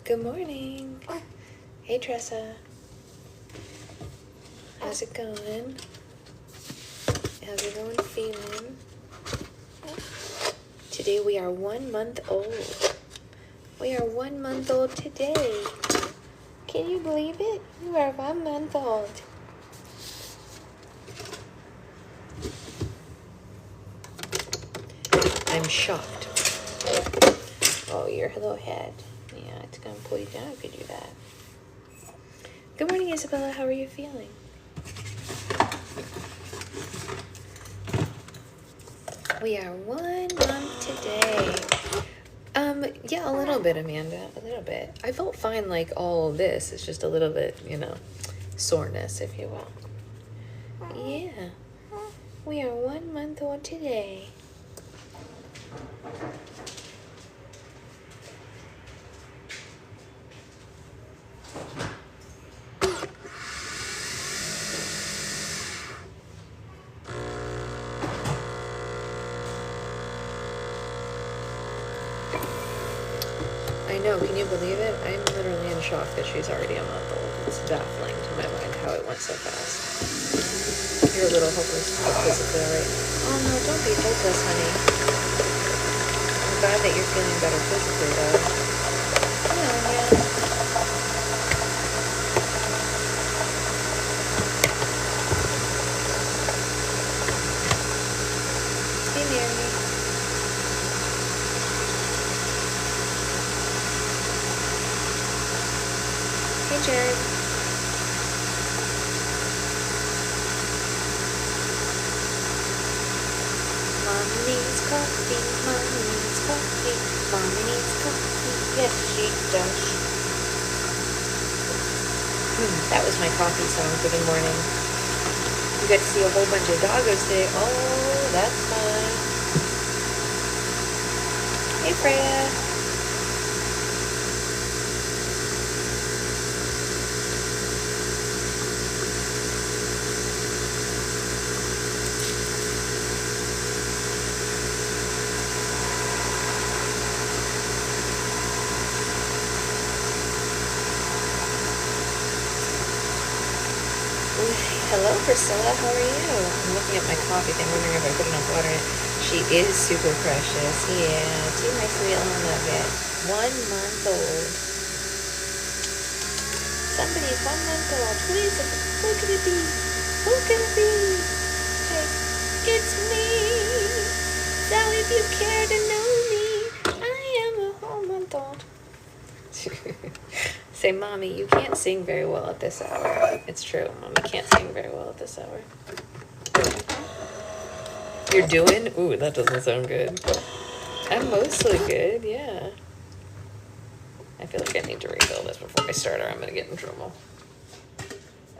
Good morning. Hey, Tressa. How's it going? How's it going feeling? Today we are 1 month old. We are 1 month old today. Can you believe it? You are 1 month old. I'm shocked. Oh, your little head. Yeah, it's gonna pull you down if you do that. Good morning, Isabella. How are you feeling? We are 1 month today. Yeah, a little bit, Amanda. A little bit. I felt fine like all of this. It's just a little bit, soreness, if you will. Yeah. We are 1 month old today. I know, can you believe it? I'm literally in shock that she's already a month old. It's baffling to my mind how it went so fast. You're a little hopeless physically, alright? Oh no, don't be hopeless, honey. I'm glad that you're feeling better physically, though. Come on, yeah. Be near me. Hey, Jared. Mommy needs coffee, mommy needs coffee, mommy needs coffee, yes she does. That was my coffee song for the morning. You got to see a whole bunch of doggos today. Oh, that's fun. Hey, Freya. Hello, Priscilla. How are you? I'm looking at my coffee thing, wondering if I put enough water in it. She is super precious. Yeah, see my sweet little nugget. 1 month old. Somebody's 1 month old. Who is it? Who could it be? Who could it be? Hey, it's me. So if you care to know me, I am a whole month old. Say, Mommy, you can't sing very well at this hour. It's true. Mommy can't sing very well at this hour. You're doing? Ooh, that doesn't sound good. I'm mostly good, yeah. I feel like I need to refill this before I start or I'm going to get in trouble.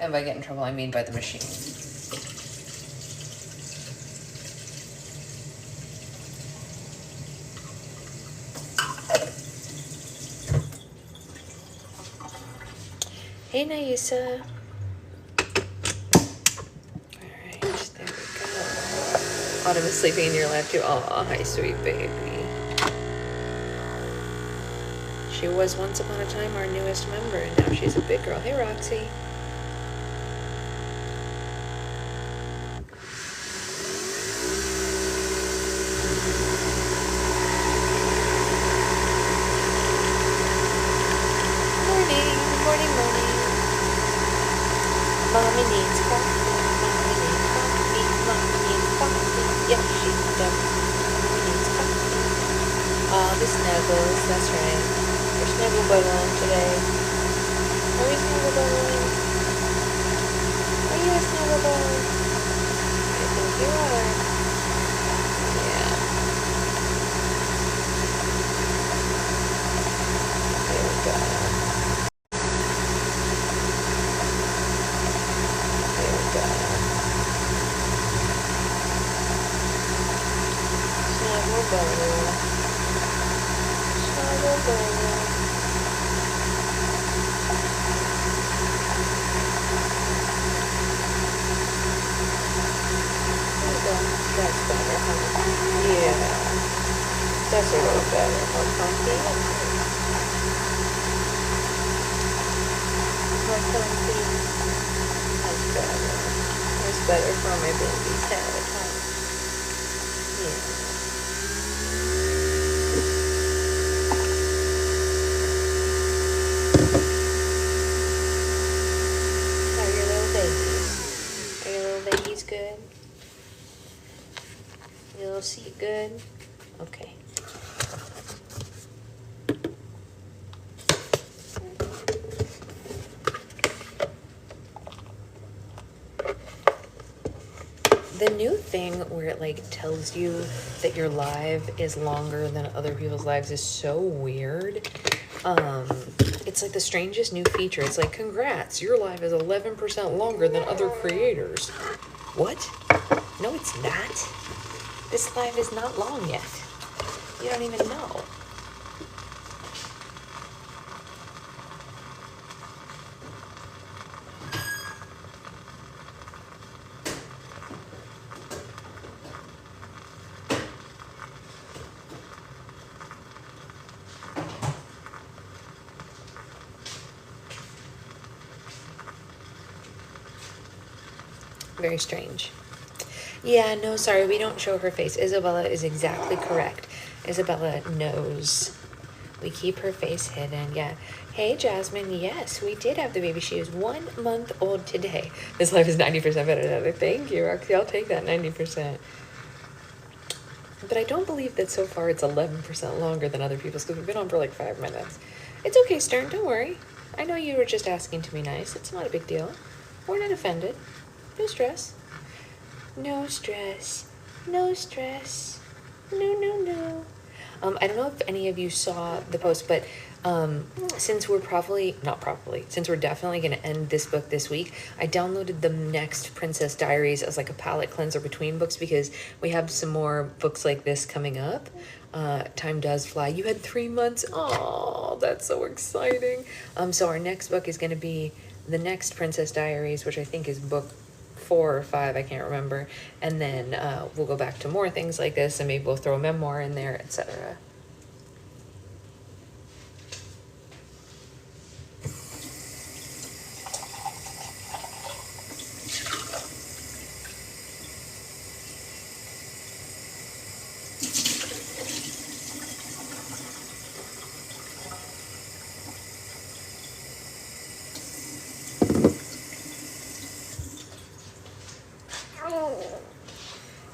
And by get in trouble, I mean by the machine. Hey, Naisa. Alright, there we go. Autumn is sleeping in your lap too. Aw, hi, sweet baby. She was once upon a time our newest member, and now she's a big girl. Hey, Roxy. Mommy needs coffee, mommy needs coffee, mommy needs coffee. Yes, she does. Mommy needs coffee. All the snuggles, that's right. We're snuggle buggling today. Are we snuggle buggling? Are you a snuggle bug? I think you are. Yeah. There we go. That's better, huh? Yeah. That's a little better, huh, Funky? more comfy. That's better. It's better for my baby's head, huh? Yeah. How are your little babies? Are your little babies good? Your little seat good? Okay. The new thing where it like tells you that your live is longer than other people's lives is so weird. It's like the strangest new feature. It's like, congrats, your live is 11% longer than other creators. What? No, it's not. This live is not long yet. You don't even know. Very strange. Yeah, no, sorry, we don't show her face. Isabella is exactly correct. Isabella knows. We keep her face hidden, yeah. Hey, Jasmine, yes, we did have the baby. She is 1 month old today. This life is 90% better than other. Thank you, Roxy. I'll take that 90%. But I don't believe that so far it's 11% longer than other people's because we've been on for like 5 minutes. It's okay, Stern, don't worry. I know you were just asking to be nice. It's not a big deal. We're not offended. No stress. No stress. No stress. No, no, no. I don't know if any of you saw the post, but since we're since we're definitely going to end this book this week, I downloaded the next Princess Diaries as like a palate cleanser between books because we have some more books like this coming up. Time does fly. You had 3 months. Oh, that's so exciting. So our next book is going to be the next Princess Diaries, which I think is book 4 or 5, I can't remember, and then we'll go back to more things like this, and maybe we'll throw a memoir in there, etc.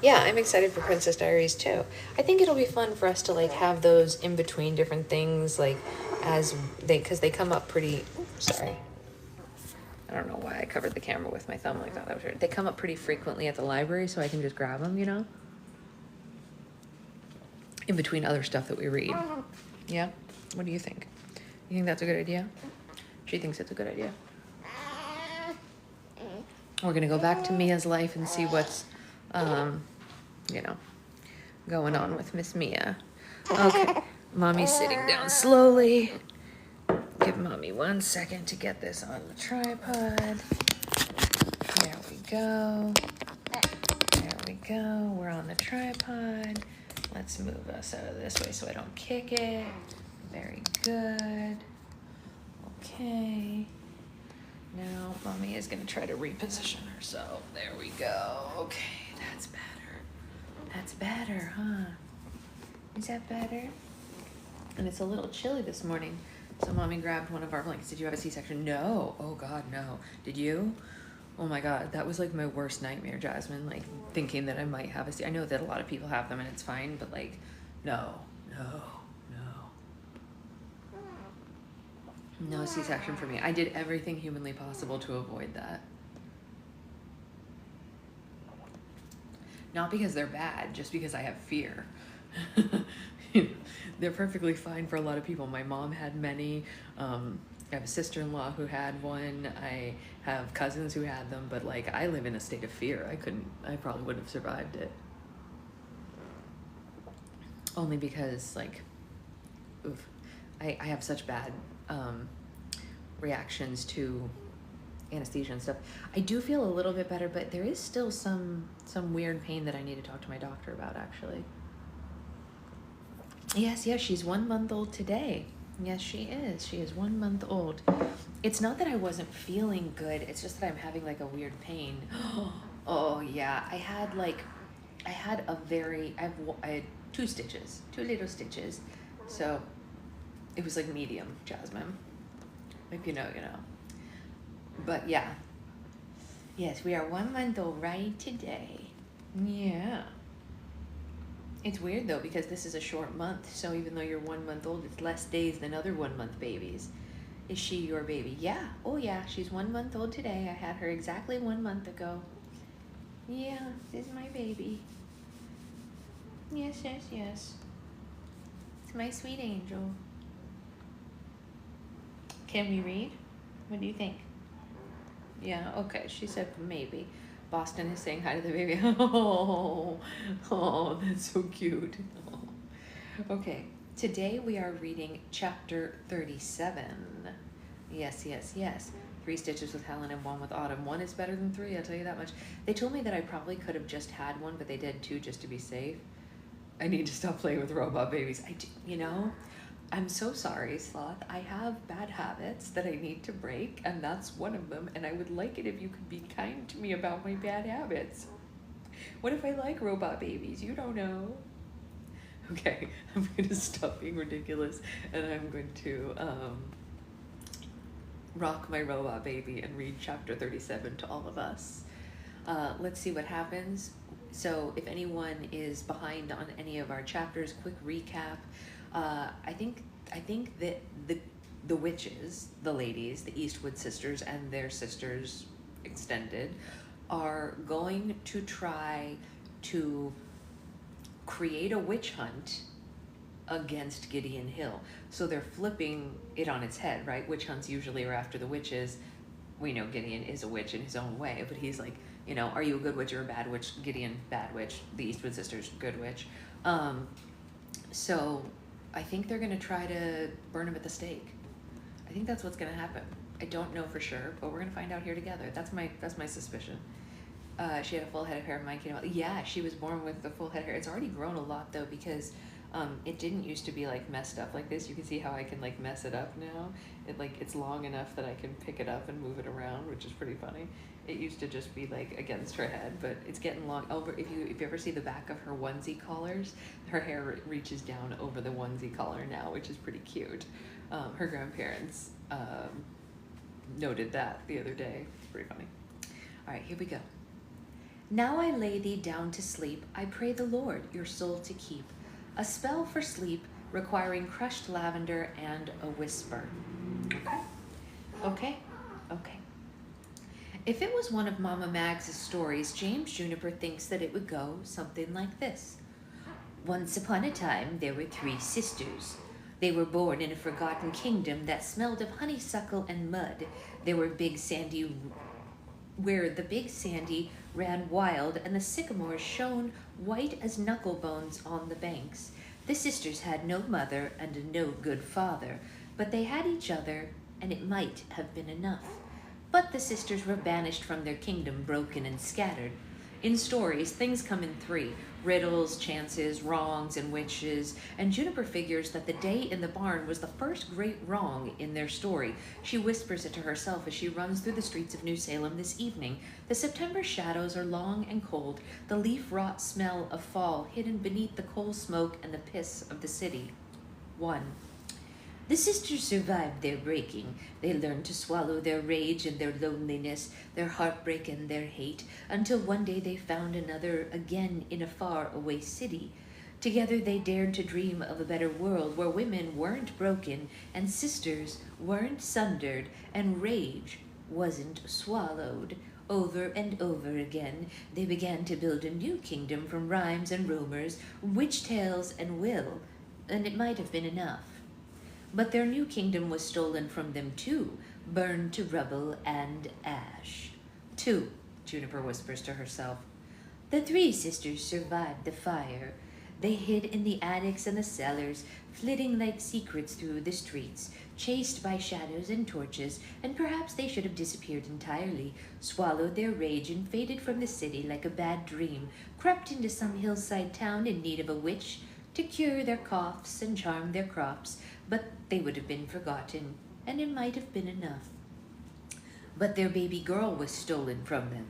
Yeah, I'm excited for Princess Diaries too. I think it'll be fun for us to like have those in between different things, like as because they come up pretty. Sorry, I don't know why I covered the camera with my thumb like that. That was weird. They come up pretty frequently at the library, so I can just grab them, you know, in between other stuff that we read. Yeah, what do you think? You think that's a good idea? She thinks it's a good idea. We're gonna go back to Mia's life and see what's you know, going on with Miss Mia. Okay, Mommy's sitting down slowly. Give Mommy 1 second to get this on the tripod. There we go. There we go. We're on the tripod. Let's move us out of this way so I don't kick it. Very good. Okay. Now Mommy is gonna try to reposition herself. There we go. Okay, that's better. That's better, huh? Is that better? And it's a little chilly this morning, so Mommy grabbed one of our blankets. Did you have a C-section? No. Oh God, no. Did you? Oh my God, that was like my worst nightmare, Jasmine. Like thinking that I might have a C. I know that a lot of people have them and it's fine, but like, no. No C-section for me. I did everything humanly possible to avoid that. Not because they're bad, just because I have fear. They're perfectly fine for a lot of people. My mom had many. I have a sister-in-law who had one. I have cousins who had them, but like I live in a state of fear. I probably wouldn't have survived it. Only because like, oof, I have such bad reactions to anesthesia and stuff. I do feel a little bit better, but there is still some weird pain that I need to talk to my doctor about, actually. Yes, she's 1 month old today. Yes, she is. She is 1 month old. It's not that I wasn't feeling good. It's just that I'm having like a weird pain. Oh yeah, I had a very, I had 2 stitches, 2 little stitches. So it was like medium, Jasmine. If you know, you know. But yeah. Yes, we are 1 month old right today. Yeah. It's weird though because this is a short month. So even though you're 1 month old, it's less days than other 1 month babies. Is she your baby? Yeah. Oh yeah, she's 1 month old today. I had her exactly 1 month ago. Yeah, this is my baby. Yes, yes, yes. It's my sweet angel. Can we read? What do you think? Yeah, okay. She said maybe. Boston is saying hi to the baby. Oh, that's so cute. Okay, today we are reading chapter 37. Yes, yes, yes. 3 stitches with Helen and 1 with Autumn. 1 is better than 3, I'll tell you that much. They told me that I probably could have just had 1, but they did 2 just to be safe. I need to stop playing with robot babies. You know, I'm so sorry, Sloth. I have bad habits that I need to break, and that's one of them, and I would like it if you could be kind to me about my bad habits. What if I like robot babies? You don't know. Okay, I'm going to stop being ridiculous, and I'm going to rock my robot baby and read chapter 37 to all of us. Let's see what happens. So if anyone is behind on any of our chapters, quick recap. I think that the witches, the ladies, the Eastwood sisters and their sisters extended, are going to try to create a witch hunt against Gideon Hill. So they're flipping it on its head, right? Witch hunts usually are after the witches. We know Gideon is a witch in his own way, but he's like, you know, are you a good witch or a bad witch? Gideon, bad witch. The Eastwood sisters, good witch. So I think they're gonna try to burn him at the stake. I think that's what's gonna happen. I don't know for sure, but we're gonna find out here together. That's my suspicion. She had a full head of hair. Mine came out. Yeah, she was born with the full head of hair. It's already grown a lot though because it didn't used to be like messed up like this. You can see how I can like mess it up now. It's long enough that I can pick it up and move it around, which is pretty funny. It used to just be like against her head, but it's getting long over. If you ever see the back of her onesie collars, her hair reaches down over the onesie collar now, which is pretty cute. Her grandparents noted that the other day. It's pretty funny. All right, here we go. Now I lay thee down to sleep, I pray the Lord your soul to keep. A spell for sleep requiring crushed lavender and a whisper. Okay. If it was one of Mama Mag's stories, James Juniper thinks that it would go something like this. Once upon a time, there were 3 sisters. They were born in a forgotten kingdom that smelled of honeysuckle and mud. There were where the big sandy ran wild and the sycamores shone white as knuckle bones on the banks. The sisters had no mother and no good father, but they had each other, and it might have been enough. But the sisters were banished from their kingdom, broken and scattered. In stories, things come in 3, riddles, chances, wrongs, and witches, and Juniper figures that the day in the barn was the first great wrong in their story. She whispers it to herself as she runs through the streets of New Salem this evening. The September shadows are long and cold, the leaf-rot smell of fall hidden beneath the coal smoke and the piss of the city. 1. The sisters survived their breaking. They learned to swallow their rage and their loneliness, their heartbreak and their hate, until one day they found another again in a far-away city. Together they dared to dream of a better world where women weren't broken and sisters weren't sundered and rage wasn't swallowed. Over and over again, they began to build a new kingdom from rhymes and rumors, witch tales and will, and it might have been enough. But their new kingdom was stolen from them too, burned to rubble and ash. 2, Juniper whispers to herself. The 3 sisters survived the fire. They hid in the attics and the cellars, flitting like secrets through the streets, chased by shadows and torches, and perhaps they should have disappeared entirely, swallowed their rage and faded from the city like a bad dream, crept into some hillside town in need of a witch, to cure their coughs and charm their crops, but they would have been forgotten, and it might have been enough. But their baby girl was stolen from them.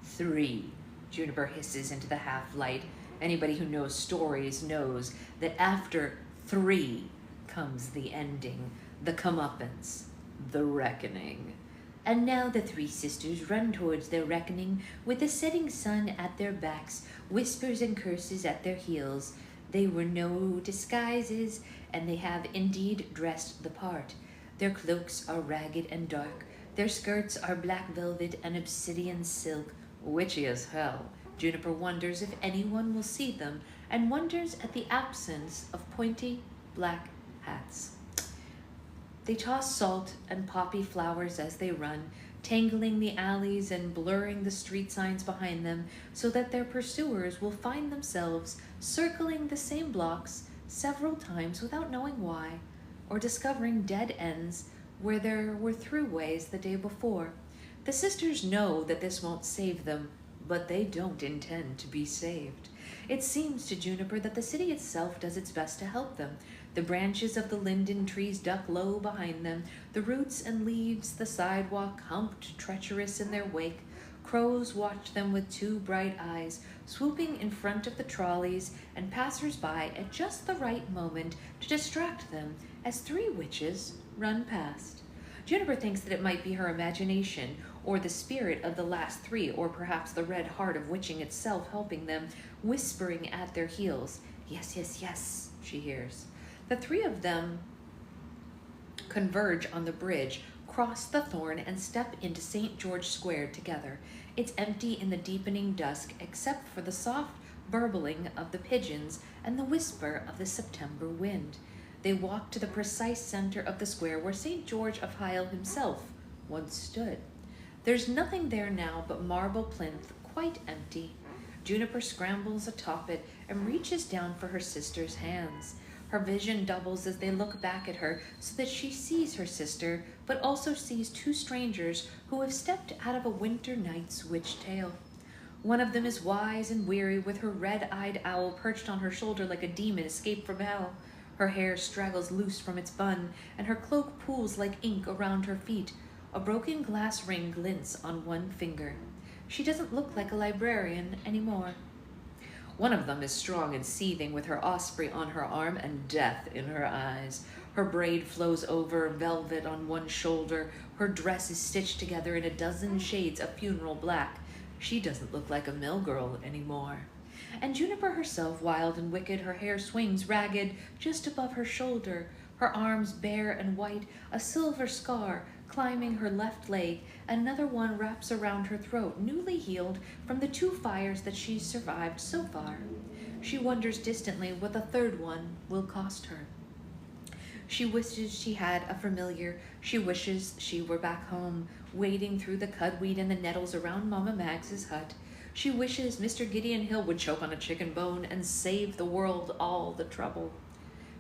3, Juniper hisses into the half-light. Anybody who knows stories knows that after 3 comes the ending, the comeuppance, the reckoning. And now the 3 sisters run towards their reckoning with the setting sun at their backs, whispers and curses at their heels. They were no disguises, and they have indeed dressed the part. Their cloaks are ragged and dark. Their skirts are black velvet and obsidian silk, witchy as hell. Juniper wonders if anyone will see them, and wonders at the absence of pointy black hats. They toss salt and poppy flowers as they run, tangling the alleys and blurring the street signs behind them so that their pursuers will find themselves circling the same blocks several times without knowing why, or discovering dead ends where there were throughways the day before. The sisters know that this won't save them, but they don't intend to be saved. It seems to Juniper that the city itself does its best to help them. The branches of the linden trees duck low behind them, the roots and leaves, the sidewalk humped, treacherous in their wake. Crows watch them with 2 bright eyes, swooping in front of the trolleys and passers-by at just the right moment to distract them as 3 witches run past. Juniper thinks that it might be her imagination, or the spirit of the last 3, or perhaps the red heart of witching itself helping them, whispering at their heels. Yes, yes, yes, she hears. The 3 of them converge on the bridge, cross the thorn, and step into St. George Square together. It's empty in the deepening dusk, except for the soft burbling of the pigeons and the whisper of the September wind. They walk to the precise center of the square where St. George of Hyle himself once stood. There's nothing there now but marble plinth, quite empty. Juniper scrambles atop it and reaches down for her sister's hands. Her vision doubles as they look back at her so that she sees her sister, but also sees 2 strangers who have stepped out of a winter night's witch tale. One of them is wise and weary, with her red-eyed owl perched on her shoulder like a demon escaped from hell. Her hair straggles loose from its bun, and her cloak pools like ink around her feet. A broken glass ring glints on one finger. She doesn't look like a librarian anymore. One of them is strong and seething, with her osprey on her arm and death in her eyes. Her braid flows over velvet on one shoulder. Her dress is stitched together in a dozen shades of funeral black. She doesn't look like a mill girl anymore. And Juniper herself, wild and wicked, her hair swings ragged just above her shoulder, her arms bare and white, a silver scar climbing her left leg, another one wraps around her throat, newly healed from the 2 fires that she's survived so far. She wonders distantly what the 3rd one will cost her. She wishes she had a familiar. She wishes she were back home, wading through the cudweed and the nettles around Mama Mags's hut. She wishes Mr. Gideon Hill would choke on a chicken bone and save the world all the trouble.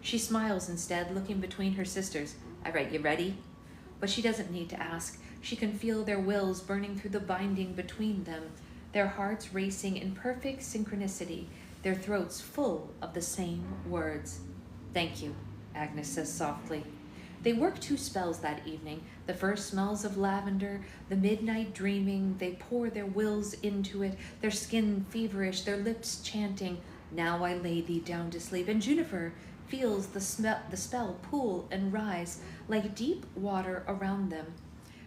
She smiles instead, looking between her sisters. All right, you ready? But she doesn't need to ask. She can feel their wills burning through the binding between them, their hearts racing in perfect synchronicity, their throats full of the same words. Thank you, Agnes says softly. They work 2 spells that evening. The first smells of lavender, the midnight dreaming. They pour their wills into it, their skin feverish, their lips chanting, "Now I lay thee down to sleep." And Juniper feels the spell pool and rise like deep water around them.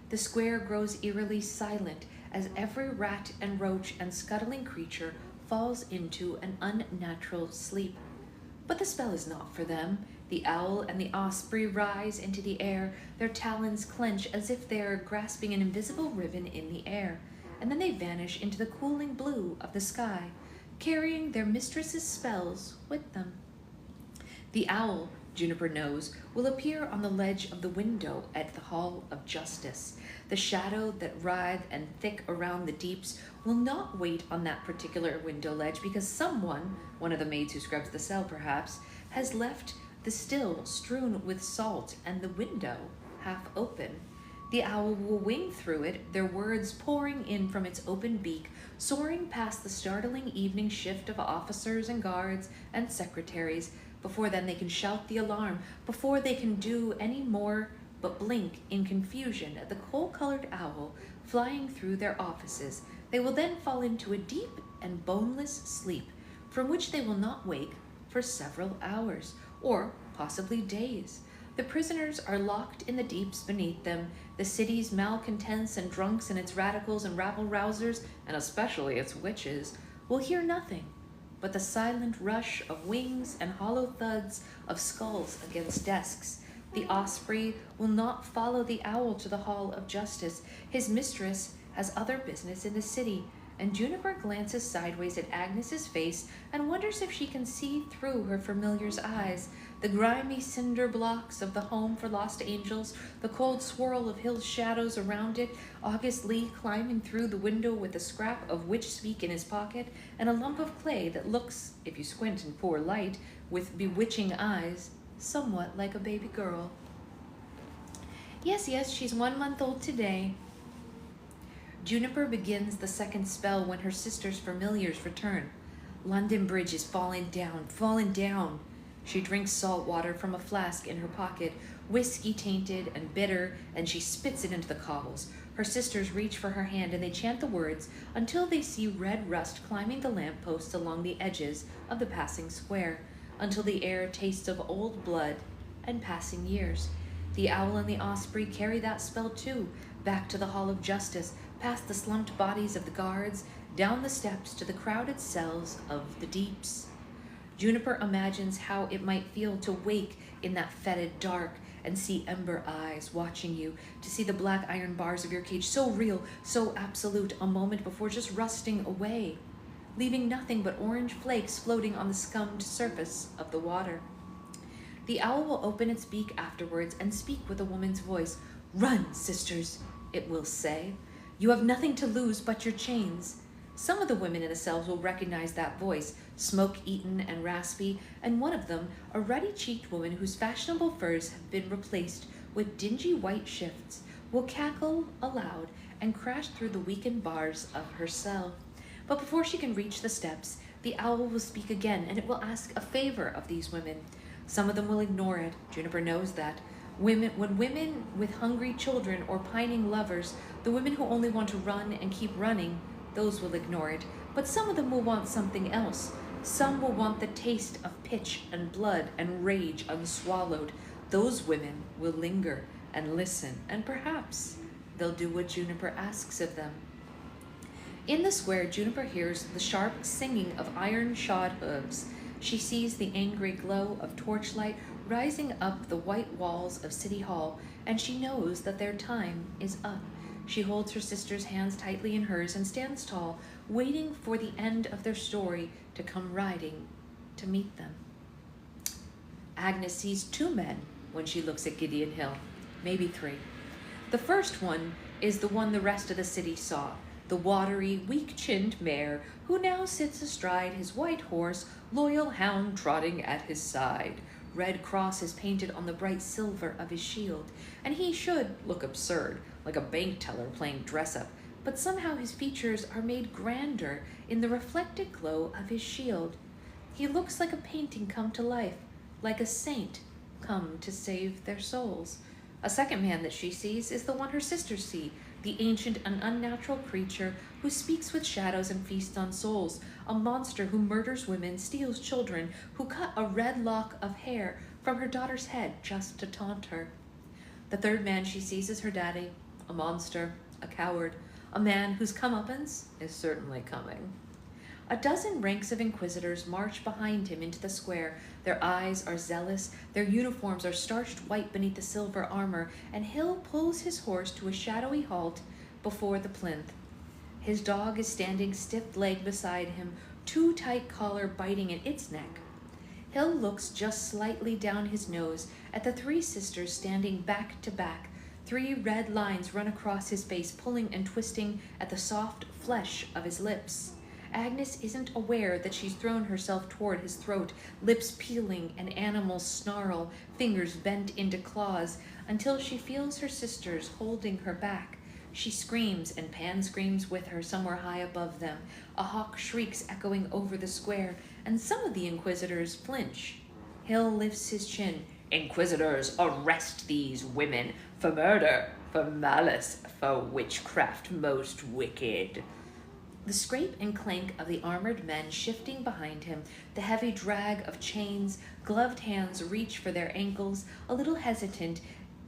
The square grows eerily silent as every rat and roach and scuttling creature falls into an unnatural sleep. But the spell is not for them. The owl and the osprey rise into the air, their talons clench as if they are grasping an invisible ribbon in the air, and then they vanish into the cooling blue of the sky, carrying their mistress's spells with them. The owl, Juniper knows, will appear on the ledge of the window at the Hall of Justice. The shadow that writhed and thick around the deeps will not wait on that particular window ledge because someone, one of the maids who scrubs the cell perhaps, has left the still strewn with salt and the window half open. The owl will wing through it, their words pouring in from its open beak, soaring past the startling evening shift of officers and guards and secretaries. Before then, they can shout the alarm, before they can do any more but blink in confusion at the coal-colored owl flying through their offices. They will then fall into a deep and boneless sleep, from which they will not wake for several hours, or possibly days. The prisoners are locked in the deeps beneath them. The city's malcontents and drunks and its radicals and rabble-rousers, and especially its witches, will hear nothing but the silent rush of wings and hollow thuds of skulls against desks. The osprey will not follow the owl to the Hall of Justice. His mistress has other business in the city, and Juniper glances sideways at Agnes's face and wonders if she can see through her familiar's eyes. The grimy cinder blocks of the home for lost angels, the cold swirl of hill shadows around it, August Lee climbing through the window with a scrap of witch speak in his pocket, and a lump of clay that looks, if you squint in poor light, with bewitching eyes, somewhat like a baby girl. Yes, she's 1 month old today. Juniper begins the second spell when her sister's familiars return. London Bridge is falling down. She drinks salt water from a flask in her pocket, whiskey tainted and bitter, and she spits it into the cobbles. Her sisters reach for her hand and they chant the words until they see red rust climbing the lampposts along the edges of the passing square, until the air tastes of old blood and passing years. The owl and the osprey carry that spell too, back to the Hall of Justice, past the slumped bodies of the guards, down the steps to the crowded cells of the deeps. Juniper imagines how it might feel to wake in that fetid dark and see ember eyes watching you, to see the black iron bars of your cage so real, so absolute, a moment before just rusting away, leaving nothing but orange flakes floating on the scummed surface of the water. The owl will open its beak afterwards and speak with a woman's voice. "Run, sisters," it will say. "You have nothing to lose but your chains." Some of the women in the cells will recognize that voice, smoke-eaten and raspy, and one of them, a ruddy-cheeked woman whose fashionable furs have been replaced with dingy white shifts, will cackle aloud and crash through the weakened bars of her cell. But before she can reach the steps, the owl will speak again, and it will ask a favor of these women. Some of them will ignore it. Juniper knows that. When women with hungry children or pining lovers, the women who only want to run and keep running, those will ignore it. But some of them will want something else. Some will want the taste of pitch and blood and rage unswallowed. Those women will linger and listen, and perhaps they'll do what Juniper asks of them. In the square, Juniper hears the sharp singing of iron-shod hooves. She sees the angry glow of torchlight rising up the white walls of City Hall, and she knows that their time is up. She holds her sister's hands tightly in hers and stands tall, waiting for the end of their story to come riding to meet them. Agnes sees 2 men when she looks at Gideon Hill, maybe 3. The first one is the one the rest of the city saw, the watery, weak-chinned mare who now sits astride his white horse, loyal hound trotting at his side. Red cross is painted on the bright silver of his shield, and he should look absurd, like a bank teller playing dress-up, but somehow his features are made grander in the reflected glow of his shield. He looks like a painting come to life, like a saint come to save their souls. A second man that she sees is the one her sisters see, the ancient and unnatural creature who speaks with shadows and feasts on souls, a monster who murders women, steals children, who cut a red lock of hair from her daughter's head just to taunt her. The third man she sees is her daddy, a monster, a coward, a man whose comeuppance is certainly coming. A dozen ranks of inquisitors march behind him into the square. Their eyes are zealous, their uniforms are starched white beneath the silver armor, and Hill pulls his horse to a shadowy halt before the plinth. His dog is standing stiff-legged beside him, too tight collar biting at its neck. Hill looks just slightly down his nose at the 3 sisters standing back to back. 3 red lines run across his face, pulling and twisting at the soft flesh of his lips. Agnes isn't aware that she's thrown herself toward his throat, lips peeling, an animal snarl, fingers bent into claws, until she feels her sisters holding her back. She screams, and Pan screams with her somewhere high above them. A hawk shrieks echoing over the square, and some of the Inquisitors flinch. Hill lifts his chin. Inquisitors, arrest these women for murder, for malice, for witchcraft most wicked. The scrape and clank of the armored men shifting behind him, the heavy drag of chains, gloved hands reach for their ankles, a little hesitant,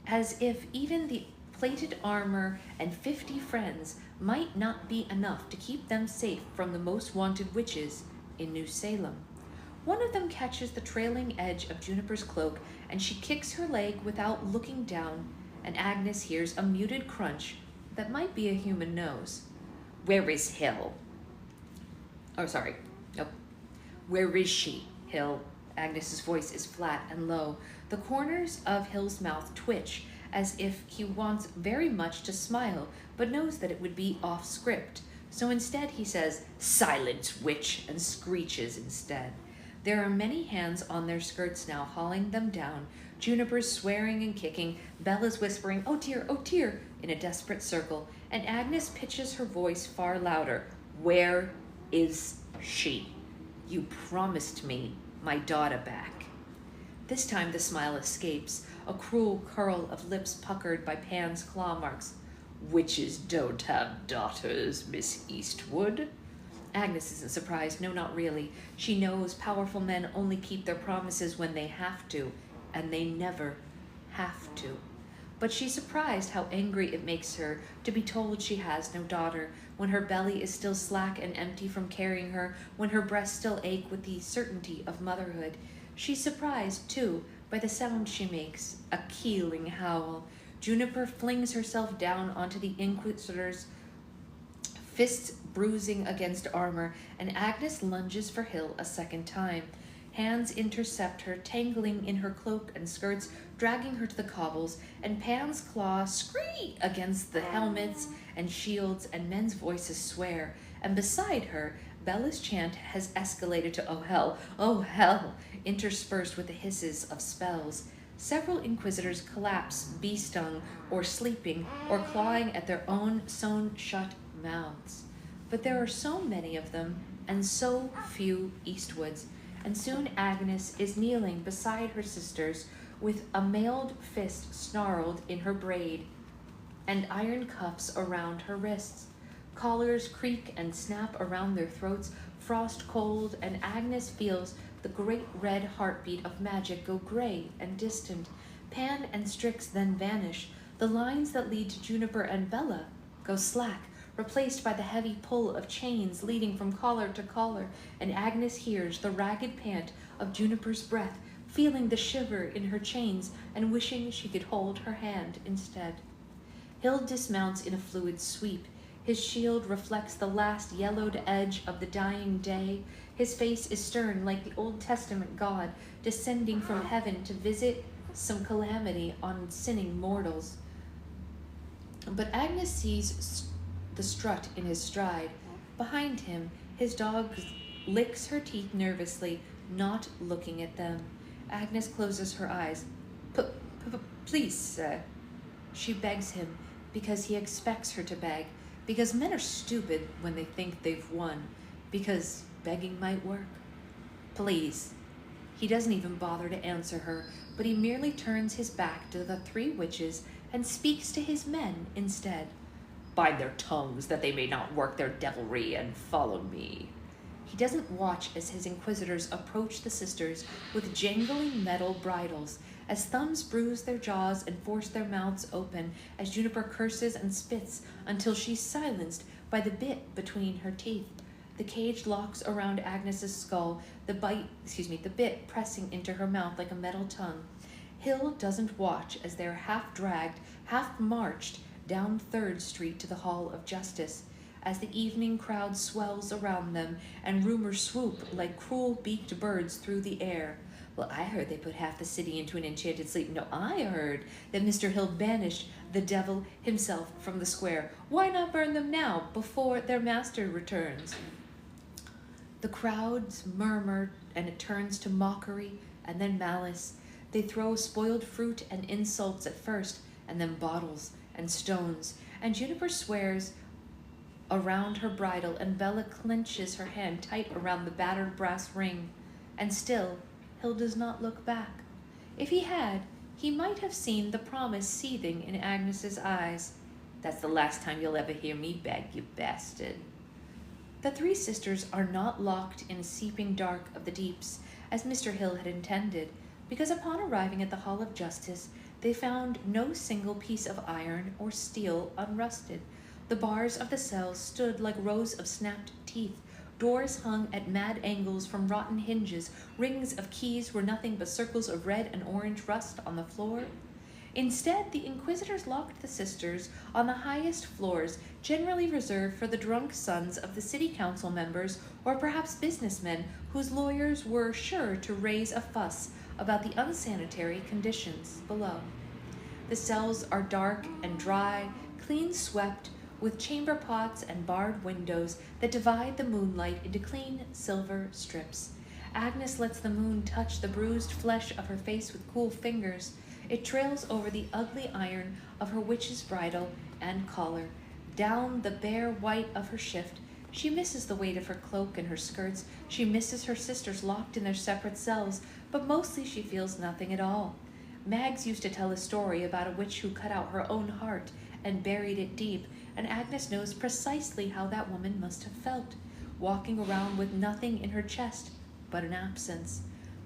as if even the plated armor and 50 friends might not be enough to keep them safe from the most wanted witches in New Salem. One of them catches the trailing edge of Juniper's cloak, and she kicks her leg without looking down, and Agnes hears a muted crunch that might be a human nose. Where is Hill? Oh, sorry. Nope. Where is she, Hill? Agnes's voice is flat and low. The corners of Hill's mouth twitch, as if he wants very much to smile, but knows that it would be off script. So instead he says, "Silence, witch," and screeches instead. There are many hands on their skirts now, hauling them down. Juniper's swearing and kicking, Bella's whispering, oh dear, in a desperate circle, and Agnes pitches her voice far louder. Where is she? You promised me my daughter back. This time the smile escapes, a cruel curl of lips puckered by Pan's claw marks. Witches don't have daughters, Miss Eastwood. Agnes isn't surprised, no, not really. She knows powerful men only keep their promises when they have to, and they never have to. But she's surprised how angry it makes her to be told she has no daughter, when her belly is still slack and empty from carrying her, when her breasts still ache with the certainty of motherhood. She's surprised, too, by the sound she makes, a keeling howl. Juniper flings herself down onto the Inquisitor's, fists bruising against armor, and Agnes lunges for Hill a second time. Hands intercept her, tangling in her cloak and skirts, dragging her to the cobbles, and Pan's claw screech against the helmets and shields, and men's voices swear. And beside her, Bella's chant has escalated to oh hell, interspersed with the hisses of spells. Several Inquisitors collapse, bee-stung, or sleeping, or clawing at their own sewn-shut mouths. But there are so many of them, and so few Eastwoods, and soon Agnes is kneeling beside her sisters with a mailed fist snarled in her braid and iron cuffs around her wrists. Collars creak and snap around their throats, frost cold, and Agnes feels the great red heartbeat of magic go gray and distant. Pan and Strix then vanish. The lines that lead to Juniper and Bella go slack, replaced by the heavy pull of chains leading from collar to collar, and Agnes hears the ragged pant of Juniper's breath, feeling the shiver in her chains and wishing she could hold her hand instead. Hill dismounts in a fluid sweep. His shield reflects the last yellowed edge of the dying day. His face is stern like the Old Testament God descending from heaven to visit some calamity on sinning mortals. But Agnes sees the strut in his stride. Behind him, his dog licks her teeth nervously, not looking at them. Agnes closes her eyes. Please, sir. She begs him because he expects her to beg, because men are stupid when they think they've won, because begging might work. Please. He doesn't even bother to answer her, but he merely turns his back to the 3 witches and speaks to his men instead. Bind their tongues that they may not work their devilry, and follow me. He doesn't watch as his Inquisitors approach the sisters with jangling metal bridles, as thumbs bruise their jaws and force their mouths open, as Juniper curses and spits until she's silenced by the bit between her teeth. The cage locks around Agnes's skull, the bit pressing into her mouth like a metal tongue. Hill doesn't watch as they're half dragged, half marched down 3rd Street to the Hall of Justice, as the evening crowd swells around them and rumors swoop like cruel-beaked birds through the air. Well, I heard they put half the city into an enchanted sleep. No, I heard that Mr. Hill banished the devil himself from the square. Why not burn them now, before their master returns? The crowds murmur, and it turns to mockery and then malice. They throw spoiled fruit and insults at first, and then bottles and stones. And Juniper swears around her bridle, and Bella clenches her hand tight around the battered brass ring. And still, Hill does not look back. If he had, he might have seen the promise seething in Agnes's eyes. "That's the last time you'll ever hear me beg, you bastard." The three sisters are not locked in a seeping dark of the deeps, as Mr. Hill had intended, because upon arriving at the Hall of Justice, they found no single piece of iron or steel unrusted. The bars of the cells stood like rows of snapped teeth. Doors hung at mad angles from rotten hinges. Rings of keys were nothing but circles of red and orange rust on the floor. Instead, the inquisitors locked the sisters on the highest floors, generally reserved for the drunk sons of the city council members or perhaps businessmen whose lawyers were sure to raise a fuss about the unsanitary conditions below. The cells are dark and dry, clean swept, with chamber pots and barred windows that divide the moonlight into clean silver strips. Agnes lets the moon touch the bruised flesh of her face with cool fingers. It trails over the ugly iron of her witch's bridle and collar, down the bare white of her shift. She misses the weight of her cloak and her skirts. She misses her sisters locked in their separate cells, but mostly she feels nothing at all. Mags used to tell a story about a witch who cut out her own heart and buried it deep, and Agnes knows precisely how that woman must have felt, walking around with nothing in her chest but an absence.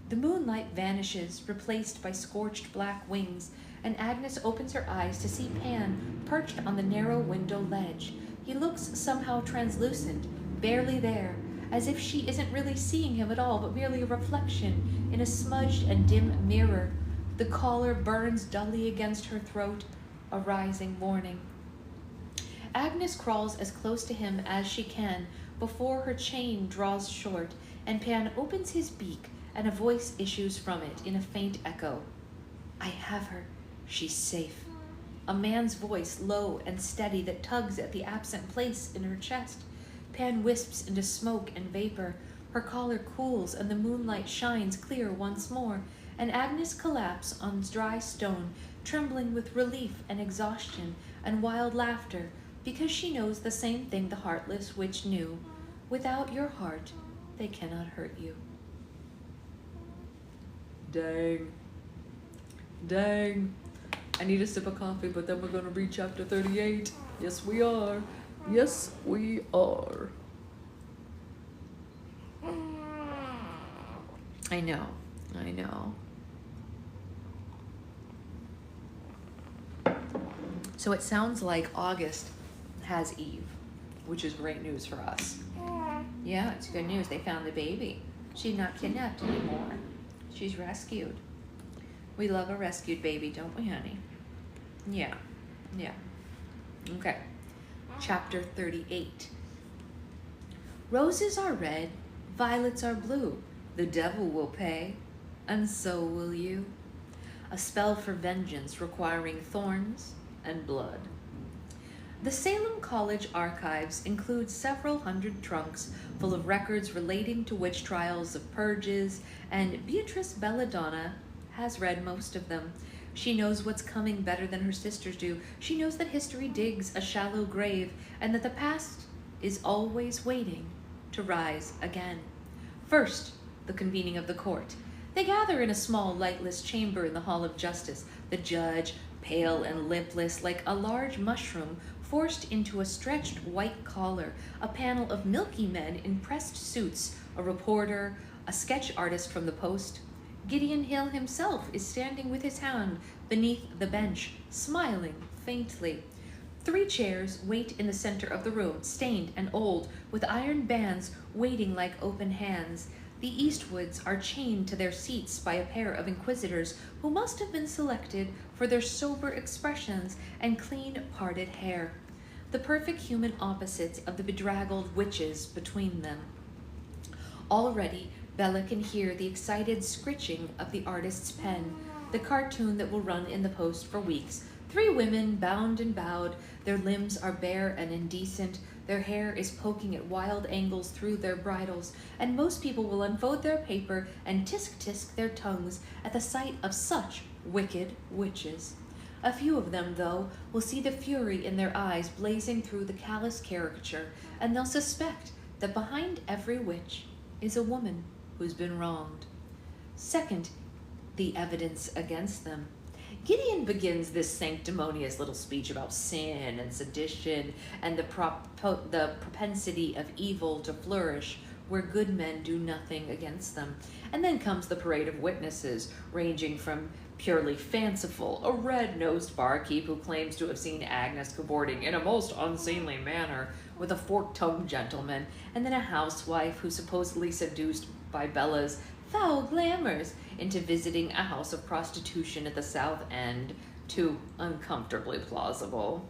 The moonlight vanishes, replaced by scorched black wings, and Agnes opens her eyes to see Pan perched on the narrow window ledge. He looks somehow translucent, barely there, as if she isn't really seeing him at all, but merely a reflection in a smudged and dim mirror. The collar burns dully against her throat, a rising warning. Agnes crawls as close to him as she can before her chain draws short, and Pan opens his beak, and a voice issues from it in a faint echo. "I have her. She's safe." A man's voice, low and steady, that tugs at the absent place in her chest. Pan wisps into smoke and vapor. Her collar cools, and the moonlight shines clear once more, and Agnes collapses on dry stone, trembling with relief and exhaustion and wild laughter, because she knows the same thing the heartless witch knew. Without your heart, they cannot hurt you. Dang. Dang. I need a sip of coffee, but then we're going to read chapter 38. Yes, we are. Yes, we are. I know. I know. So it sounds like August has Eve, which is great news for us. Yeah, it's good news. They found the baby. She's not kidnapped anymore. She's rescued. We love a rescued baby, don't we, honey? Yeah. Yeah. Okay. Chapter 38. Roses are red, violets are blue. The devil will pay, and so will you. A spell for vengeance requiring thorns and blood. The Salem College archives include several hundred trunks full of records relating to witch trials of purges, and Beatrice Belladonna has read most of them. She knows what's coming better than her sisters do. She knows that history digs a shallow grave, and that the past is always waiting to rise again. First, the convening of the court. They gather in a small, lightless chamber in the Hall of Justice. The judge, pale and lipless, like a large mushroom, forced into a stretched white collar, a panel of milky men in pressed suits, a reporter, a sketch artist from the Post. Gideon Hill himself is standing with his hand beneath the bench, smiling faintly. 3 chairs wait in the center of the room, stained and old, with iron bands waiting like open hands. The Eastwoods are chained to their seats by a pair of inquisitors who must have been selected for their sober expressions and clean parted hair, the perfect human opposites of the bedraggled witches between them. Already, Bella can hear the excited scritching of the artist's pen, the cartoon that will run in the Post for weeks. 3 women, bound and bowed, their limbs are bare and indecent. Their hair is poking at wild angles through their bridles, and most people will unfold their paper and tisk-tisk their tongues at the sight of such wicked witches. A few of them, though, will see the fury in their eyes blazing through the callous caricature, and they'll suspect that behind every witch is a woman who's been wronged. Second, the evidence against them. Gideon begins this sanctimonious little speech about sin and sedition and the propensity of evil to flourish where good men do nothing against them. And then comes the parade of witnesses, ranging from purely fanciful, a red-nosed barkeep who claims to have seen Agnes cavorting in a most unseemly manner with a fork-tongued gentleman, and then a housewife who supposedly seduced by Bella's foul glamours into visiting a house of prostitution at the South End, too uncomfortably plausible.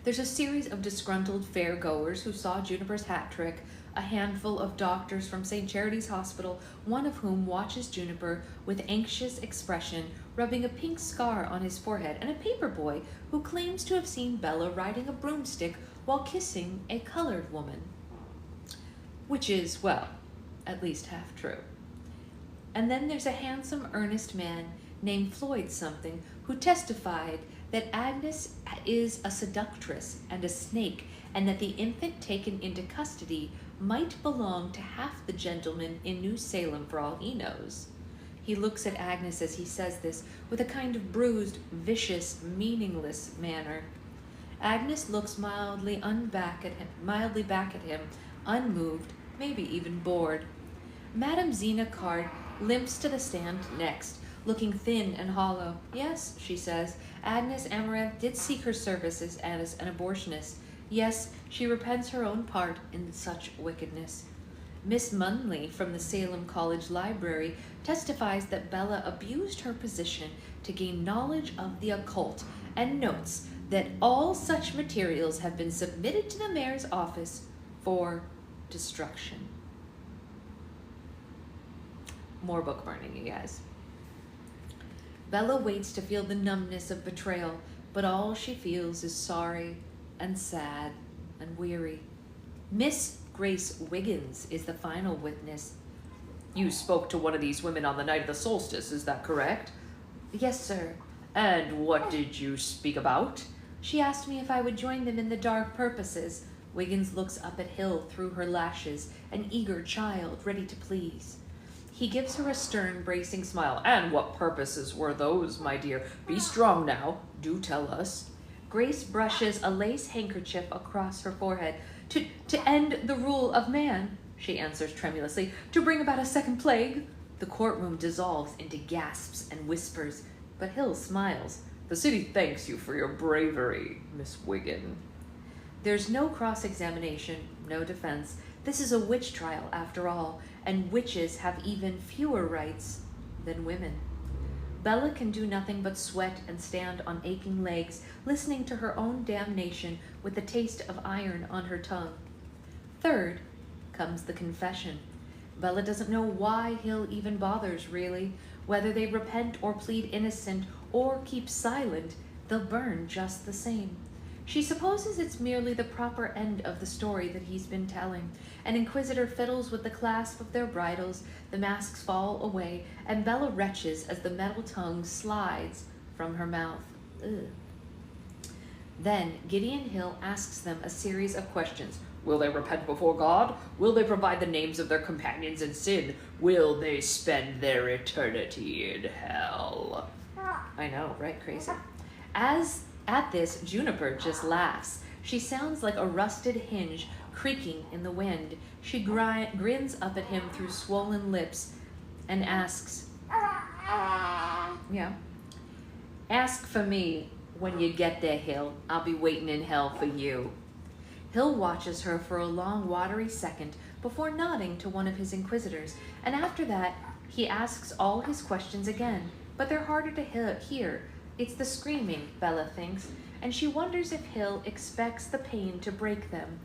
There's a series of disgruntled fair-goers who saw Juniper's hat trick, a handful of doctors from St. Charity's Hospital, one of whom watches Juniper with anxious expression, rubbing a pink scar on his forehead, and a paper boy who claims to have seen Bella riding a broomstick while kissing a colored woman. Which is, well, at least half true. And then there's a handsome, earnest man named Floyd something who testified that Agnes is a seductress and a snake, and that the infant taken into custody might belong to half the gentlemen in New Salem for all he knows. He looks at Agnes as he says this with a kind of bruised, vicious, meaningless manner. Agnes looks mildly back at him, unmoved, maybe even bored. Madame Zena Card limps to the stand next, looking thin and hollow. Yes, she says, Agnes Amaranth did seek her services as an abortionist. Yes, she repents her own part in such wickedness. Miss Munley from the Salem College Library testifies that Bella abused her position to gain knowledge of the occult, and notes that all such materials have been submitted to the mayor's office for destruction. More book burning, you guys. Bella waits to feel the numbness of betrayal, but all she feels is sorry and sad and weary. Miss Grace Wiggins is the final witness. You spoke to one of these women on the night of the solstice, is that correct? Yes, sir. And what did you speak about? She asked me if I would join them in the dark purposes. Wiggins looks up at Hill through her lashes, an eager child ready to please. He gives her a stern, bracing smile. And what purposes were those, my dear? Be strong now. Do tell us. Grace brushes a lace handkerchief across her forehead. To end the rule of man, she answers tremulously. To bring about a second plague. The courtroom dissolves into gasps and whispers, but Hill smiles. The city thanks you for your bravery, Miss Wiggin. There's no cross-examination, no defense. This is a witch trial, after all, and witches have even fewer rights than women. Bella can do nothing but sweat and stand on aching legs, listening to her own damnation with the taste of iron on her tongue. Third comes the confession. Bella doesn't know why Hill even bothers, really. Whether they repent or plead innocent or keep silent, they'll burn just the same. She supposes it's merely the proper end of the story that he's been telling. An inquisitor fiddles with the clasp of their bridles, the masks fall away, and Bella retches as the metal tongue slides from her mouth. Ugh. Then Gideon Hill asks them a series of questions. Will they repent before God? Will they provide the names of their companions in sin? Will they spend their eternity in hell? I know, right? Crazy. At this, Juniper just laughs. She sounds like a rusted hinge creaking in the wind. She grins up at him through swollen lips and asks, yeah, ask for me when you get there, Hill. I'll be waiting in hell for you. Hill watches her for a long, watery second before nodding to one of his inquisitors, and after that, he asks all his questions again, but they're harder to hear. It's the screaming, Bella thinks, and she wonders if Hill expects the pain to break them,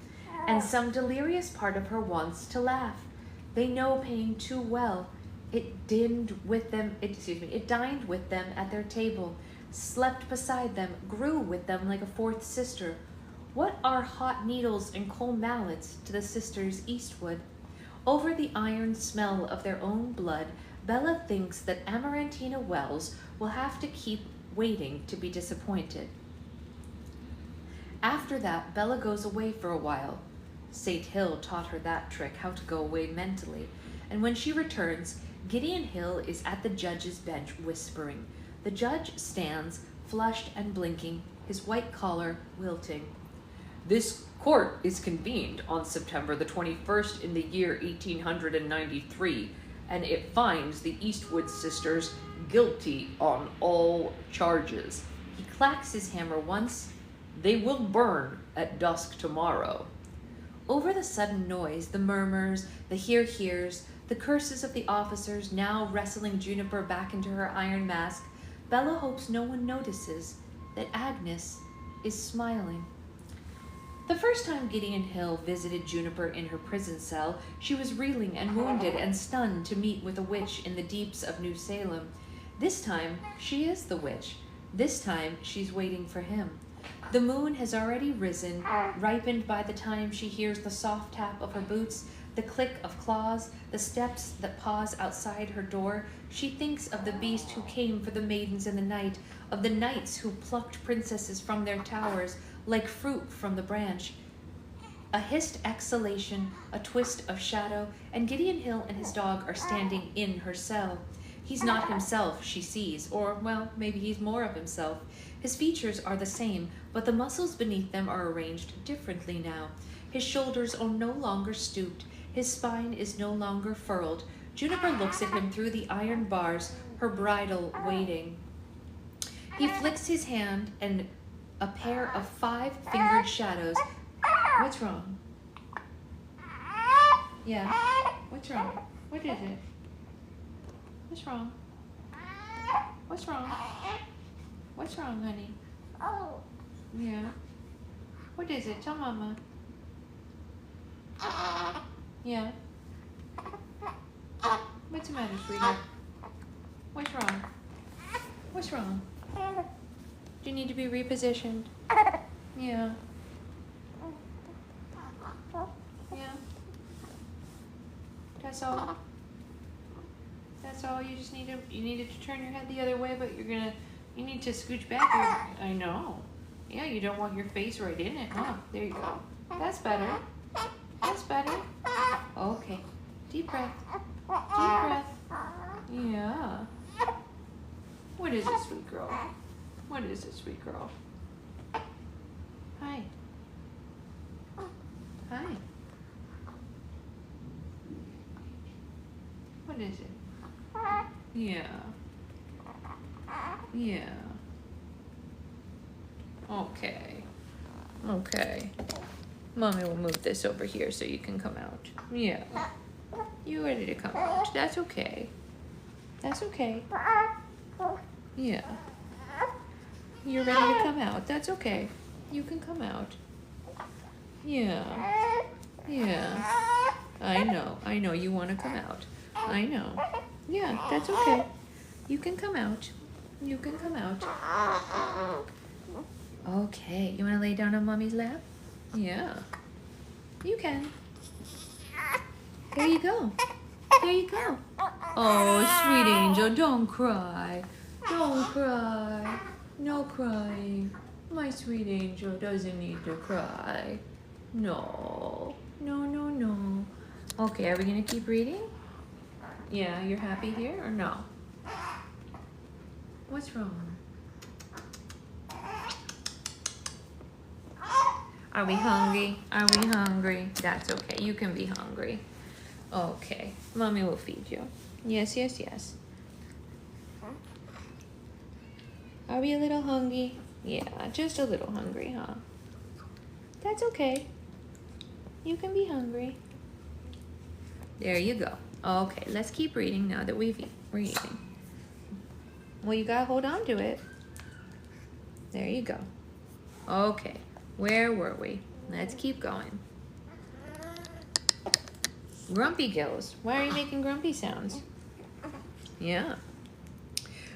and some delirious part of her wants to laugh. They know pain too well. It dined with them at their table, slept beside them, grew with them like a fourth sister. What are hot needles and cold mallets to the sisters Eastwood? Over the iron smell of their own blood, Bella thinks that Amarantina Wells will have to keep waiting to be disappointed. After that, Bella goes away for a while. St. Hill taught her that trick, how to go away mentally. And when she returns, Gideon Hill is at the judge's bench whispering. The judge stands, flushed and blinking, his white collar wilting. This court is convened on September the 21st in the year 1893, and it finds the Eastwood sisters guilty on all charges. He clacks his hammer once. They will burn at dusk tomorrow. Over the sudden noise, the murmurs, the hears, the curses of the officers now wrestling Juniper back into her iron mask, Bella hopes no one notices that Agnes is smiling. The first time Gideon Hill visited Juniper in her prison cell, she was reeling and wounded and stunned to meet with a witch in the deeps of New Salem. This time, she is the witch. This time, she's waiting for him. The moon has already risen, ripened by the time she hears the soft tap of her boots, the click of claws, the steps that pause outside her door. She thinks of the beast who came for the maidens in the night, of the knights who plucked princesses from their towers, like fruit from the branch. A hissed exhalation, a twist of shadow, and Gideon Hill and his dog are standing in her cell. He's not himself, she sees, or, well, maybe he's more of himself. His features are the same, but the muscles beneath them are arranged differently now. His shoulders are no longer stooped. His spine is no longer furrowed. Juniper looks at him through the iron bars, her bridle waiting. He flicks his hand, and a pair of 5-fingered shadows. What's wrong? Yeah. What's wrong? What is it? What's wrong? What's wrong? What's wrong, honey? Yeah. What is it? Tell Mama. Yeah. What's the matter, sweetheart? What's wrong? What's wrong? Do you need to be repositioned? Yeah. Yeah. That's all. That's all. You just needed to turn your head the other way, but you need to scooch back. I know. Yeah, you don't want your face right in it, huh? There you go. That's better. That's better. Okay. Deep breath. Deep breath. Yeah. What is it, sweet girl? What is it, sweet girl? Hi. Hi. What is it? Yeah. Yeah. Okay. Okay. Mommy will move this over here so you can come out. Yeah. You ready to come out? That's okay. That's okay. Yeah. You're ready to come out. That's okay. You can come out. Yeah. Yeah. I know you want to come out. I know. Yeah, that's okay. You can come out. You can come out. Okay. You want to lay down on Mommy's lap? Yeah. You can. There you go. There you go. Oh, sweet angel, don't cry. Don't cry. No crying. My sweet angel doesn't need to cry. No. No, no, no. Okay, are we going to keep reading? Yeah, you're happy here or no? What's wrong? Are we hungry? Are we hungry? That's okay. You can be hungry. Okay. Mommy will feed you. Yes, yes, yes. Are we a little hungry? Yeah, just a little hungry, huh? That's okay. You can be hungry. There you go. Okay, let's keep reading now that we're eating. Well, you gotta hold on to it. There you go. Okay, where were we? Let's keep going. Grumpy Gills. Why are you making grumpy sounds? Yeah.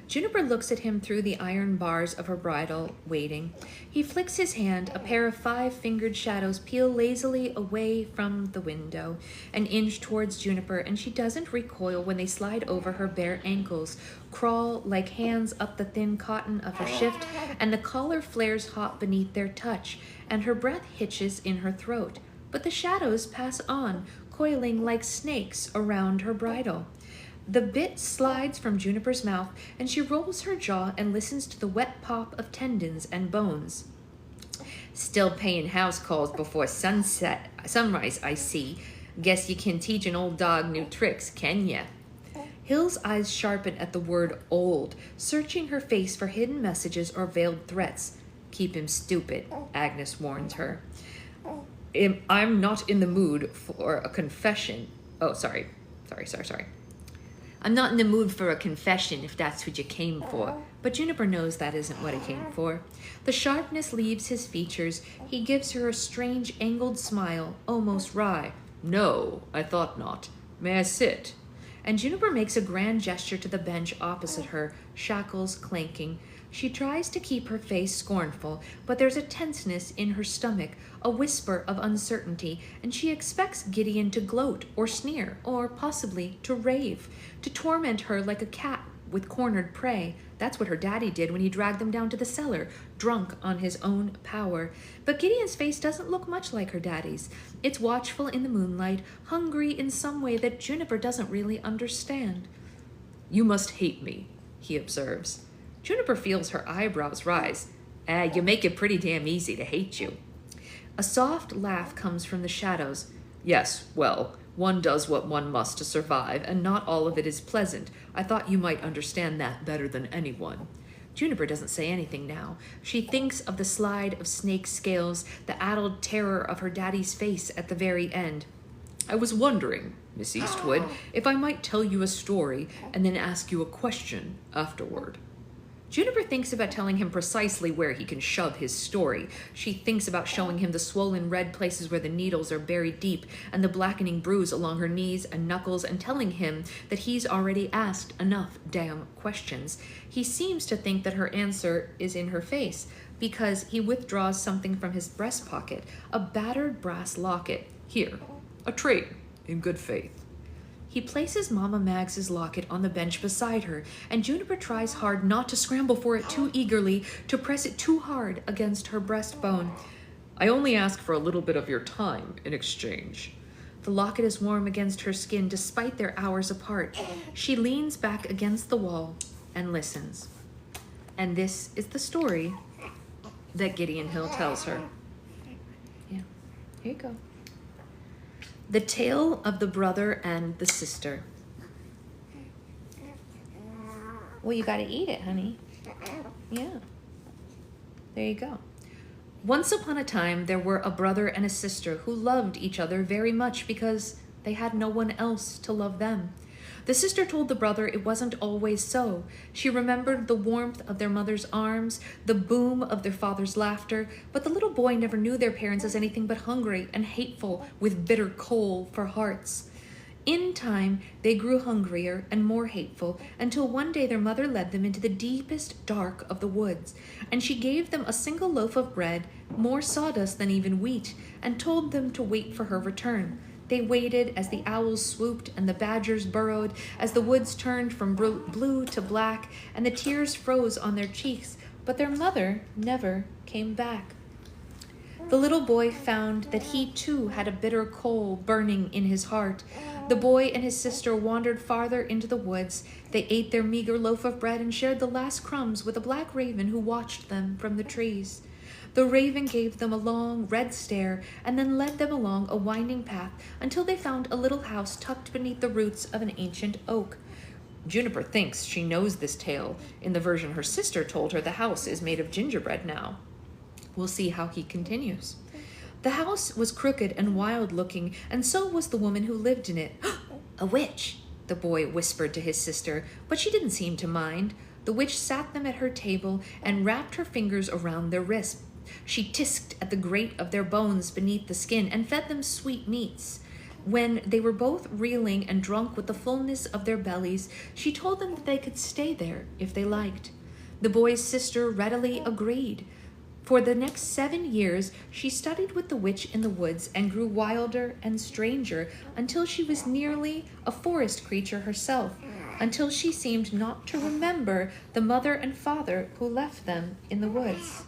Juniper looks at him through the iron bars of her bridle, waiting. He flicks his hand. A pair of 5-fingered shadows peel lazily away from the window and inch towards Juniper, and she doesn't recoil when they slide over her bare ankles, crawl like hands up the thin cotton of her shift, and the collar flares hot beneath their touch, and her breath hitches in her throat. But the shadows pass on, coiling like snakes around her bridle. The bit slides from Juniper's mouth, and she rolls her jaw and listens to the wet pop of tendons and bones. Still paying house calls before sunrise, I see. Guess you can teach an old dog new tricks, can ya? Hill's eyes sharpen at the word old, searching her face for hidden messages or veiled threats. Keep him stupid, Agnes warns her. I'm not in the mood for a confession. Oh, sorry. I'm not in the mood for a confession, if that's what you came for. But Juniper knows that isn't what he came for. The sharpness leaves his features. He gives her a strange angled smile, almost wry. No, I thought not. May I sit? And Juniper makes a grand gesture to the bench opposite her, shackles clanking. She tries to keep her face scornful, but there's a tenseness in her stomach, a whisper of uncertainty, and she expects Gideon to gloat or sneer, or possibly to rave, to torment her like a cat with cornered prey. That's what her daddy did when he dragged them down to the cellar, drunk on his own power. But Gideon's face doesn't look much like her daddy's. It's watchful in the moonlight, hungry in some way that Juniper doesn't really understand. You must hate me, he observes. Juniper feels her eyebrows rise. You make it pretty damn easy to hate you. A soft laugh comes from the shadows. Yes, well, one does what one must to survive, and not all of it is pleasant. I thought you might understand that better than anyone. Juniper doesn't say anything now. She thinks of the slide of snake scales, the addled terror of her daddy's face at the very end. I was wondering, Miss Eastwood, if I might tell you a story and then ask you a question afterward. Juniper thinks about telling him precisely where he can shove his story. She thinks about showing him the swollen red places where the needles are buried deep and the blackening bruise along her knees and knuckles, and telling him that he's already asked enough damn questions. He seems to think that her answer is in her face, because he withdraws something from his breast pocket, a battered brass locket. Here, a trade, in good faith. He places Mama Mags's locket on the bench beside her, and Juniper tries hard not to scramble for it too eagerly, to press it too hard against her breastbone. I only ask for a little bit of your time in exchange. The locket is warm against her skin despite their hours apart. She leans back against the wall and listens. And this is the story that Gideon Hill tells her. Yeah, here you go. The Tale of the Brother and the Sister. Well, you gotta eat it, honey. Yeah. There you go. Once upon a time, there were a brother and a sister who loved each other very much because they had no one else to love them. The sister told the brother it wasn't always so. She remembered the warmth of their mother's arms, the boom of their father's laughter, but the little boy never knew their parents as anything but hungry and hateful, with bitter coal for hearts. In time, they grew hungrier and more hateful, until one day their mother led them into the deepest dark of the woods, and she gave them a single loaf of bread, more sawdust than even wheat, and told them to wait for her return. They waited as the owls swooped and the badgers burrowed, as the woods turned from blue to black, and the tears froze on their cheeks, but their mother never came back. The little boy found that he too had a bitter coal burning in his heart. The boy and his sister wandered farther into the woods. They ate their meager loaf of bread and shared the last crumbs with a black raven who watched them from the trees. The raven gave them a long red stare and then led them along a winding path until they found a little house tucked beneath the roots of an ancient oak. Juniper thinks she knows this tale. In the version her sister told her, the house is made of gingerbread now. We'll see how he continues. The house was crooked and wild-looking, and so was the woman who lived in it. A witch, the boy whispered to his sister, but she didn't seem to mind. The witch sat them at her table and wrapped her fingers around their wrists. She tisked at the grate of their bones beneath the skin and fed them sweet meats. When they were both reeling and drunk with the fullness of their bellies, she told them that they could stay there if they liked. The boy's sister readily agreed. For the next 7 years, she studied with the witch in the woods and grew wilder and stranger until she was nearly a forest creature herself, until she seemed not to remember the mother and father who left them in the woods.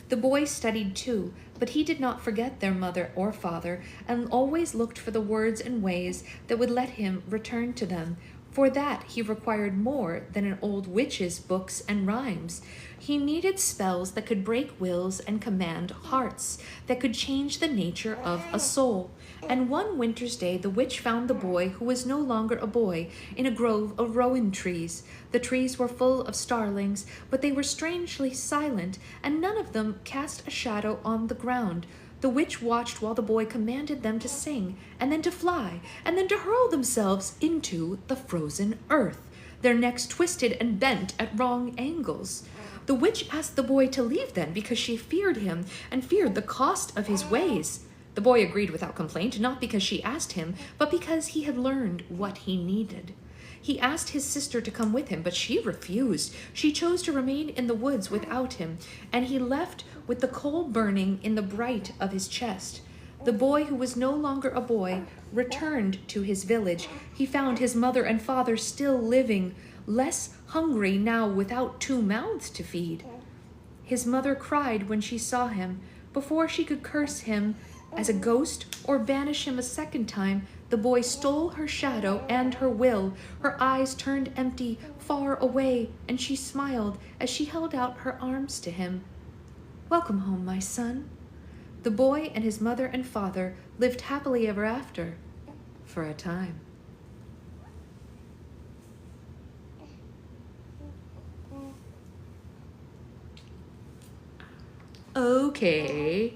The boy studied too, but he did not forget their mother or father, and always looked for the words and ways that would let him return to them. For that he required more than an old witch's books and rhymes. He needed spells that could break wills and command hearts, that could change the nature of a soul. And one winter's day the witch found the boy, who was no longer a boy, in a grove of rowan trees. The trees were full of starlings, but they were strangely silent, and none of them cast a shadow on the ground. The witch watched while the boy commanded them to sing, and then to fly, and then to hurl themselves into the frozen earth, their necks twisted and bent at wrong angles. The witch asked the boy to leave then, because she feared him and feared the cost of his ways. The boy agreed without complaint, not because she asked him, but because he had learned what he needed. He asked his sister to come with him, but she refused. She chose to remain in the woods without him, and he left with the coal burning in the bright of his chest. The boy, who was no longer a boy, returned to his village. He found his mother and father still living, less hungry now without 2 mouths to feed. His mother cried when she saw him. Before she could curse him as a ghost or banish him a second time, the boy stole her shadow and her will. Her eyes turned empty, far away, and she smiled as she held out her arms to him. "Welcome home, my son." The boy and his mother and father lived happily ever after, for a time. Okay.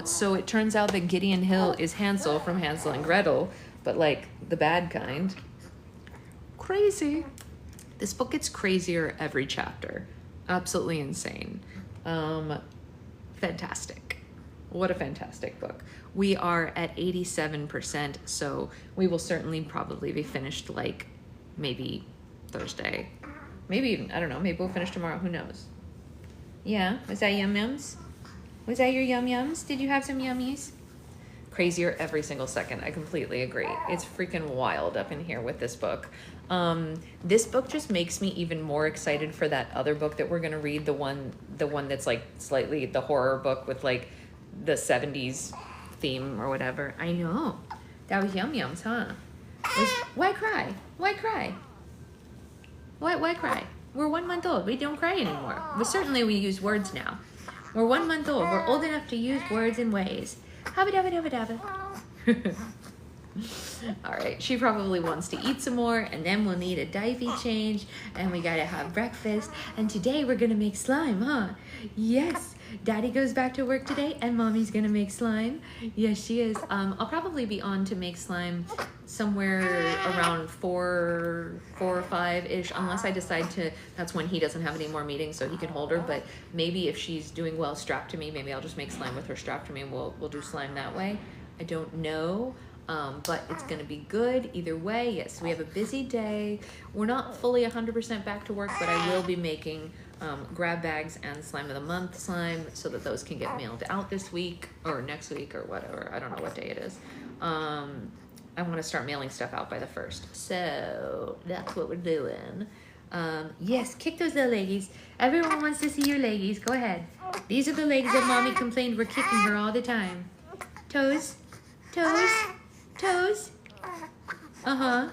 So it turns out that Gideon Hill is Hansel from Hansel and Gretel, but like the bad kind. Crazy. This book gets crazier every chapter. Absolutely insane. Fantastic. What a fantastic book. We are at 87%, so we will certainly probably be finished like maybe Thursday. Maybe even, I don't know, maybe we'll finish tomorrow, who knows? Yeah, was that yum yums? Was that your yum yums? Did you have some yummies? Crazier every single second. I completely agree. It's freaking wild up in here with this book. This book just makes me even more excited for that other book that we're gonna read. The one that's like slightly the horror book with like the 70s theme or whatever. I know. That was yum yums, huh? Why cry? Why cry? Why cry? We're 1 month old. We don't cry anymore. But certainly we use words now. We're 1 month old. We're old enough to use words and ways. Habba dabba dabba dabba. All right, she probably wants to eat some more, and then we'll need a diaper change, and we gotta have breakfast. And today we're gonna make slime, huh? Yes. Daddy goes back to work today, and Mommy's gonna make slime. Yes, she is. I'll probably be on to make slime somewhere around 4 or 5-ish, unless I decide to. That's when he doesn't have any more meetings, so he can hold her. But maybe if she's doing well strapped to me, maybe I'll just make slime with her strapped to me, and we'll do slime that way. I don't know. But it's gonna be good either way. Yes, we have a busy day. We're not fully 100% back to work, but I will be making grab bags and slime of the month slime so that those can get mailed out this week or next week or whatever. I don't know what day it is. I want to start mailing stuff out by the 1st. So that's what we're doing. Yes, kick those little leggies. Everyone wants to see your leggies. Go ahead. These are the legs that Mommy complained were kicking her all the time. Toes, toes, toes. Uh-huh.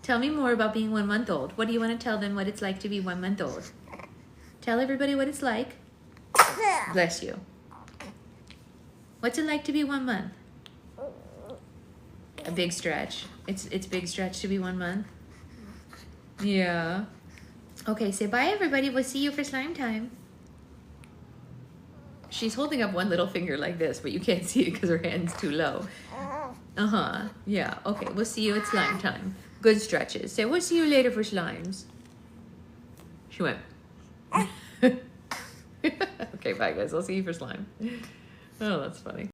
Tell me more about being 1 month old. What do you want to tell them what it's like to be 1 month old? Tell everybody what it's like. Bless you. What's it like to be 1 month? A big stretch. It's big stretch to be 1 month. Yeah. Okay, say bye everybody. We'll see you for slime time. She's holding up one little finger like this, but you can't see it because her hand's too low. Uh-huh. Yeah. Okay, we'll see you at slime time. Good stretches. Say we'll see you later for slimes. She went. Okay, bye guys. I'll see you for slime. Oh, that's funny.